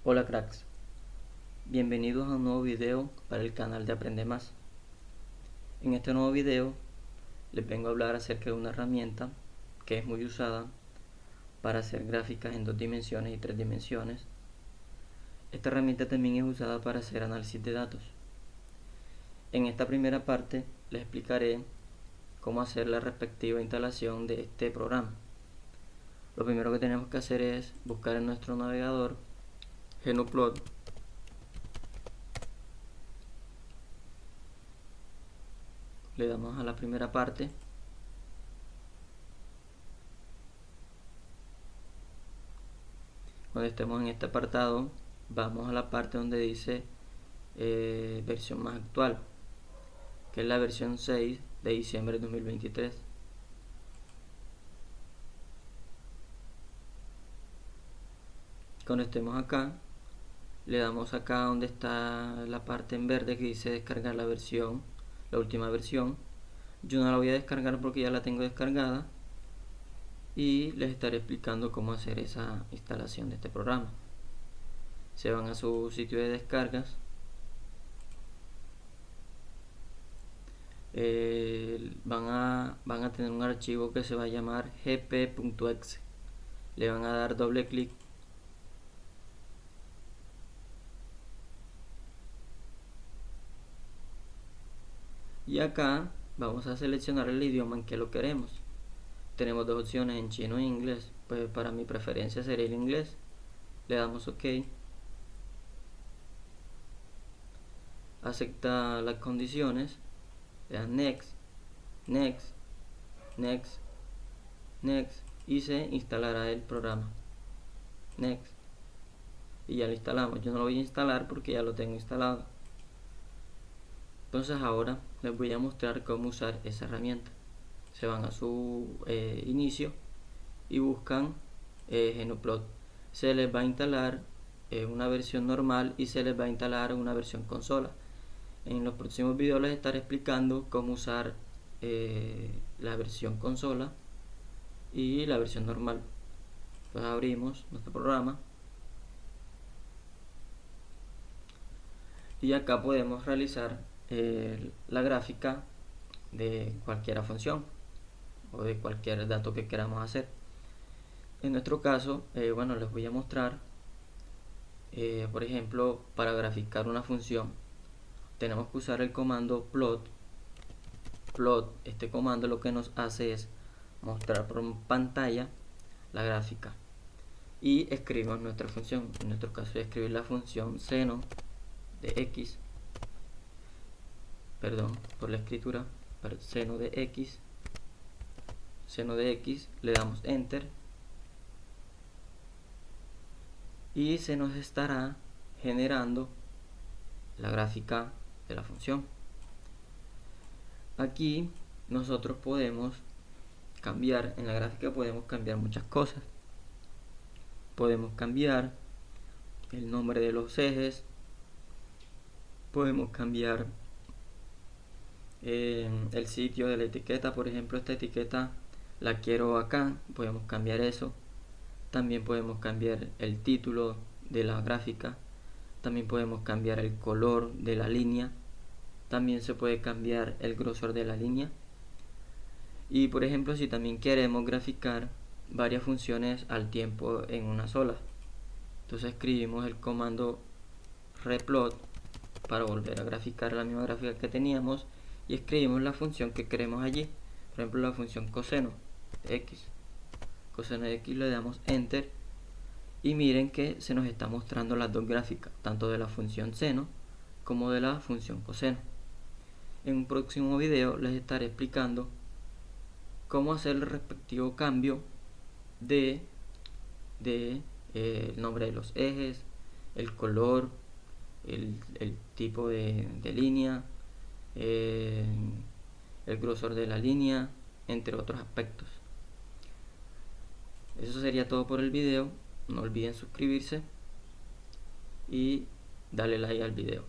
Hola cracks, bienvenidos a un nuevo video para el canal de Aprende Más. En este nuevo video les vengo a hablar acerca de una herramienta que es muy usada para hacer gráficas en 2 dimensiones y 3 dimensiones. Esta herramienta también es usada para hacer análisis de datos. En esta primera parte les explicaré cómo hacer la respectiva instalación de este programa. Lo primero que tenemos que hacer es buscar en nuestro navegador GnuPlot. Le damos a la primera parte. Cuando estemos en este apartado, vamos a la parte donde dice versión más actual, que es la versión 6 de diciembre de 2023. Cuando estemos acá, le damos acá donde está la parte en verde que dice descargar la versión, la última versión. Yo no la voy a descargar porque ya la tengo descargada y les estaré explicando cómo hacer esa instalación de este programa. Se van a su sitio de descargas, van a tener un archivo que se va a llamar gp.exe. Le van a dar doble clic y acá vamos a seleccionar el idioma en que lo queremos. Tenemos dos opciones, en chino e inglés. Pues para mi preferencia sería el inglés. Le damos OK, acepta las condiciones, le dan next, next, next, next y se instalará el programa. Next, y ya lo instalamos. Yo no lo voy a instalar porque ya lo tengo instalado. Entonces ahora les voy a mostrar cómo usar esa herramienta. Se van a su inicio y buscan GnuPlot. Se les va a instalar una versión normal y se les va a instalar una versión consola. En los próximos videos les estaré explicando cómo usar la versión consola y la versión normal. Entonces abrimos nuestro programa y acá podemos realizar la gráfica de cualquier función o de cualquier dato que queramos hacer. En nuestro caso, bueno, les voy a mostrar, por ejemplo, para graficar una función tenemos que usar el comando plot. Este comando lo que nos hace es mostrar por pantalla la gráfica y escribimos nuestra función. En nuestro caso voy a escribir la función seno de x, perdón por la escritura, pero seno de x, le damos enter y se nos estará generando la gráfica de la función. Aquí nosotros podemos cambiar, en la gráfica podemos cambiar muchas cosas. Podemos cambiar el nombre de los ejes, podemos cambiar el sitio de la etiqueta. Por ejemplo, esta etiqueta la quiero acá, podemos cambiar eso. También podemos cambiar el título de la gráfica, también podemos cambiar el color de la línea, también se puede cambiar el grosor de la línea. Y por ejemplo, si también queremos graficar varias funciones al tiempo en una sola, entonces escribimos el comando replot para volver a graficar la misma gráfica que teníamos y escribimos la función que queremos allí. Por ejemplo, la función coseno de x. Coseno de x, le damos enter y miren que se nos está mostrando las dos gráficas, tanto de la función seno como de la función coseno. En un próximo video les estaré explicando cómo hacer el respectivo cambio de el nombre de los ejes, el color, el tipo de línea, el grosor de la línea, entre otros aspectos. Eso sería todo por el video. No olviden suscribirse y darle like al video.